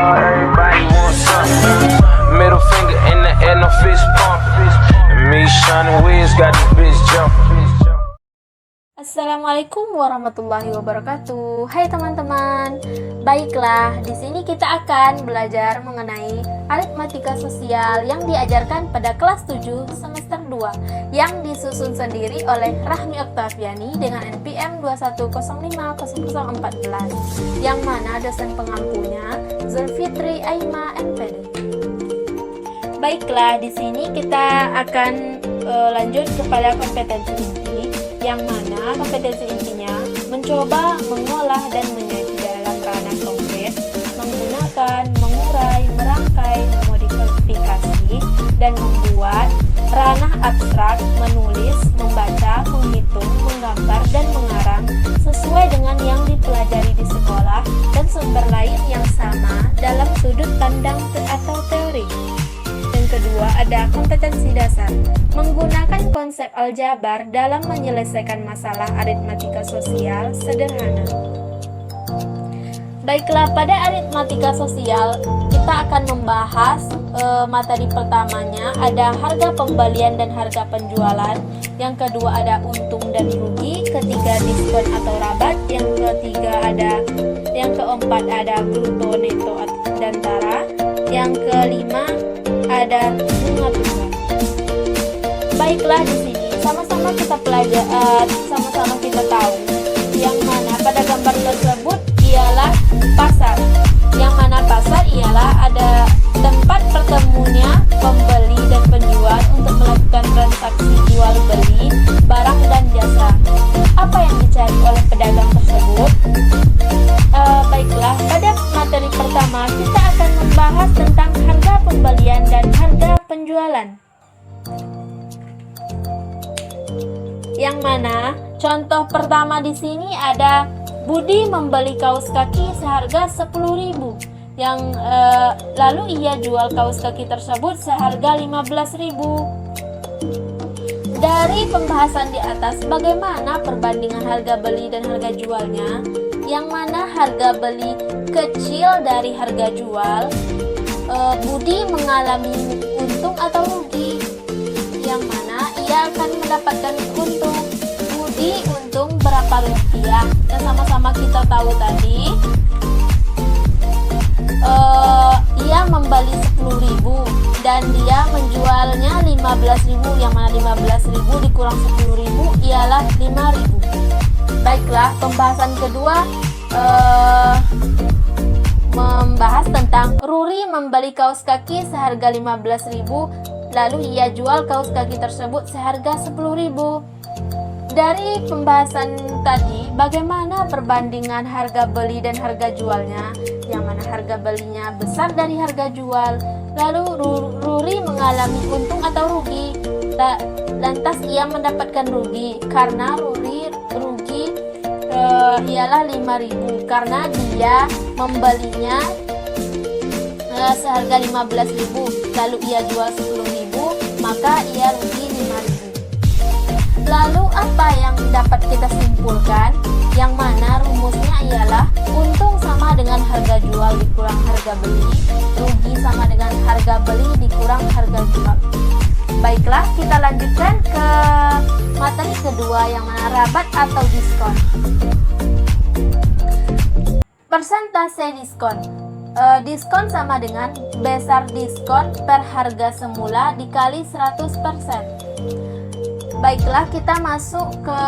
Everybody wants something. Middle finger in the air, no fist pump. And me, Sean Wiz, got this bitch jumping. Assalamualaikum warahmatullahi wabarakatuh. Hai teman-teman. Baiklah, di sini kita akan belajar mengenai aritmatika sosial yang diajarkan pada kelas 7 semester 2 yang disusun sendiri oleh Rahmi Oktaviani dengan NPM 2105014 yang mana dosen pengampunya Zulfitri Aima MPD. Baiklah, di sini kita akan lanjut kepada kompetensi inti, yang mana kompetensi intinya mencoba mengolah dan menyaji dalam ranah konkret, menggunakan, mengurai, merangkai, memodifikasi, dan membuat ranah abstrak, menulis, membaca, menghitung, menggambar, dan mengarang sesuai dengan yang dipelajari di sekolah dan sumber lain yang sama dalam sudut pandang atau teori. Kedua, ada kompetensi dasar, menggunakan konsep aljabar dalam menyelesaikan masalah aritmatika sosial sederhana. Baiklah, pada aritmatika sosial kita akan membahas materi pertamanya ada harga pembelian dan harga penjualan, yang kedua ada untung dan rugi, ketiga diskon atau rabat, yang keempat ada bruto, neto, dan tara, yang kelima ada bunga tunggal. Baiklah, di sini sama-sama kita sama-sama kita tahu yang mana pada gambar tersebut ialah pasar. Yang mana pasar ialah ada tempat pertemunya pembeli dan penjual untuk melakukan transaksi jual beli barang dan jasa. Apa yang dicari oleh pedagang tersebut? Baiklah, pada materi pertama kita akan membahas tentang harga pembelian dan harga penjualan. Yang mana contoh pertama di sini ada Budi membeli kaos kaki seharga 10.000. Lalu ia jual kaos kaki tersebut seharga 15.000. Dari pembahasan di atas, bagaimana perbandingan harga beli dan harga jualnya? Yang mana harga beli kecil dari harga jual, Budi mengalami untung atau rugi? Yang mana ia akan mendapatkan untung. Budi untung berapa rupiah? Dan sama-sama kita tahu tadi ia membeli 10.000 dan dia menjualnya 15.000, yang mana 15.000 dikurang 10.000 ialah 5.000. Baiklah, pembahasan kedua membahas tentang Ruri membeli kaos kaki seharga 15.000, lalu ia jual kaos kaki tersebut seharga 10.000. Dari pembahasan tadi, bagaimana perbandingan harga beli dan harga jualnya? Yang mana harga belinya besar dari harga jual, lalu Ruri mengalami untung atau rugi? Lantas ia mendapatkan rugi karena rugi ialah 5.000 karena dia membelinya seharga 15.000, lalu ia jual 10.000, maka ia rugi 5.000. Lalu apa yang dapat kita simpulkan? Yang mana rumusnya ialah untung sama dengan harga jual dikurang harga beli, rugi sama dengan harga beli dikurang harga jual. Baiklah, kita lanjutkan ke materi kedua yang mana rabat atau diskon. Persentase diskon. Diskon sama dengan besar diskon per harga semula dikali 100%. Baiklah, kita masuk ke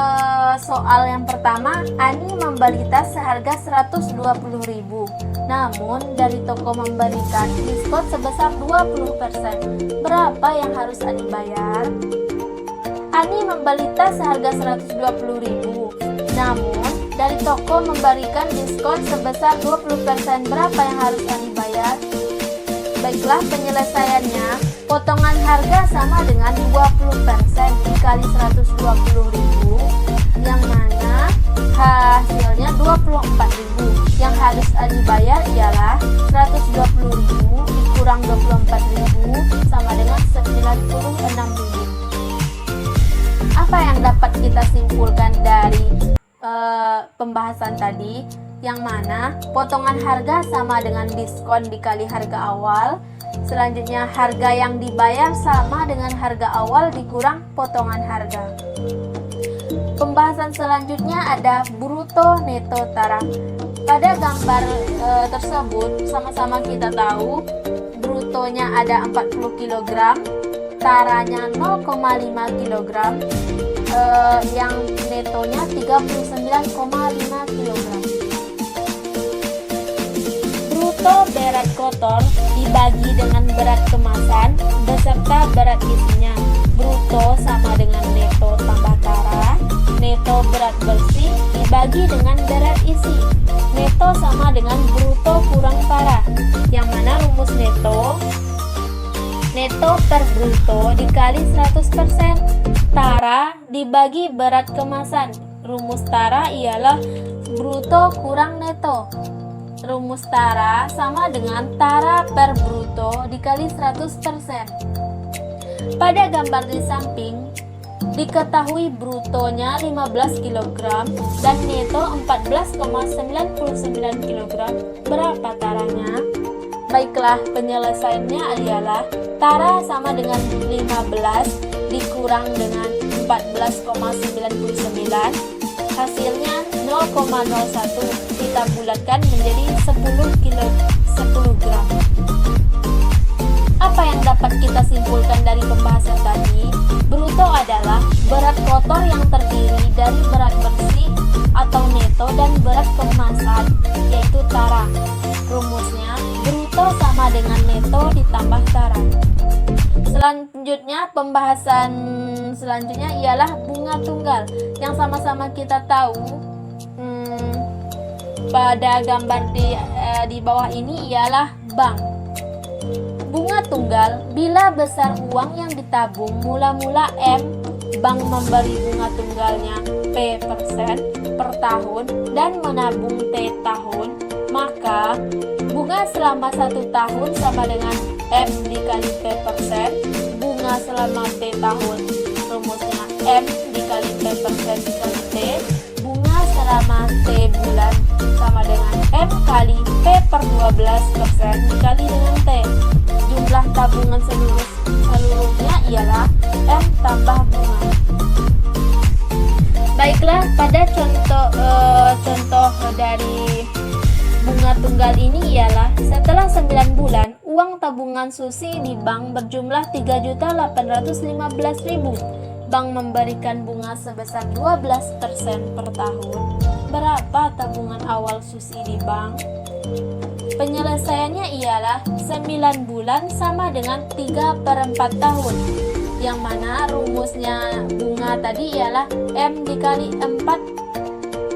soal yang pertama. Ani membeli tas seharga 120.000. Namun dari toko memberikan diskon sebesar 20%. Berapa yang harus Ani bayar? Ani membeli tas seharga 120.000. Namun dari toko memberikan diskon sebesar 20%. Berapa yang harus Ani bayar? Baiklah, penyelesaiannya potongan harga sama dengan 20% dikali 120.000, yang mana hasilnya 24.000. Yang harus dibayar ialah 120.000 dikurang 24.000 sama dengan 96.000. Apa yang dapat kita simpulkan dari pembahasan tadi? yang mana potongan harga sama dengan diskon dikali harga awal. Selanjutnya harga yang dibayar sama dengan harga awal dikurang potongan harga. Pembahasan selanjutnya ada bruto, neto, tara. Pada gambar tersebut sama-sama kita tahu brutonya ada 40 kg, taranya 0,5 kg, yang netonya 39,5 kg. Bruto berat kotor dibagi dengan berat kemasan beserta berat isinya. Bruto sama dengan neto tambah tara. Neto berat bersih dibagi dengan berat isi. Neto sama dengan bruto kurang tara, yang mana rumus neto per bruto dikali 100%. Tara dibagi berat kemasan. Rumus tara ialah bruto kurang neto. Rumus tara sama dengan tara per bruto dikali 100%. Pada gambar di samping diketahui brutonya 15 kg dan neto 14,99 kg. Berapa taranya? Baiklah, penyelesaiannya adalah tara sama dengan 15 dikurang dengan 14,99, hasilnya 0,01, kita bulatkan menjadi 10 gram. Apa yang dapat kita simpulkan dari pembahasan tadi? Bruto adalah berat kotor yang terdiri dari berat bersih atau neto dan berat kemasan, yaitu tara. Rumusnya bruto sama dengan neto ditambah tara. Selanjutnya, pembahasan selanjutnya ialah bunga tunggal, yang sama-sama kita tahu pada gambar di bawah ini ialah bank. Bunga tunggal bila besar uang yang ditabung mula-mula M, bank memberi bunga tunggalnya P% per tahun dan menabung T tahun, maka bunga selama 1 tahun sama dengan M dikali P%, bunga selama T tahun, rumusnya M dikali P% dikali T, bunga selama T bulan sama dengan M kali P per 12% dikali dengan T. Jumlah tabungan seluruhnya ialah M tambah bunga. Baiklah, pada contoh dari bunga tunggal ini ialah setelah 9 bulan uang tabungan Susi di bank berjumlah 3.815.000. Bank memberikan bunga sebesar 12% per tahun. Berapa tabungan awal Susi di bank? Penyelesaiannya ialah 9 bulan sama dengan 3/4 tahun, yang mana rumusnya bunga tadi ialah M dikali 4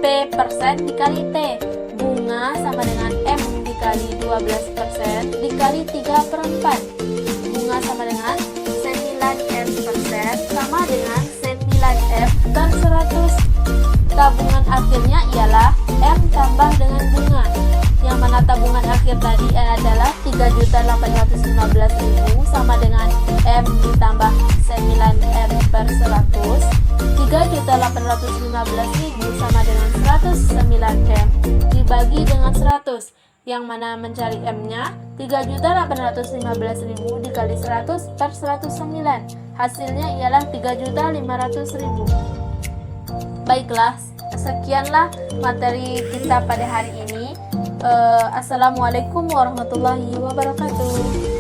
P% dikali T. Bunga sama dengan M dikali 12% dikali 3/4. Bunga sama dengan 9M% sama dengan 9F per 100. Tabungan akhirnya ialah M tambah dengan bunga, yang mana tabungan akhir tadi adalah 3.815.000 sama dengan M ditambah 9M per 100. 3.815.000 sama dengan 109M dibagi dengan 100, yang mana mencari M-nya 3.815.000 dikali 100 per 109. Hasilnya ialah 3.500.000. Baiklah, sekianlah materi kita pada hari ini. Assalamualaikum warahmatullahi wabarakatuh.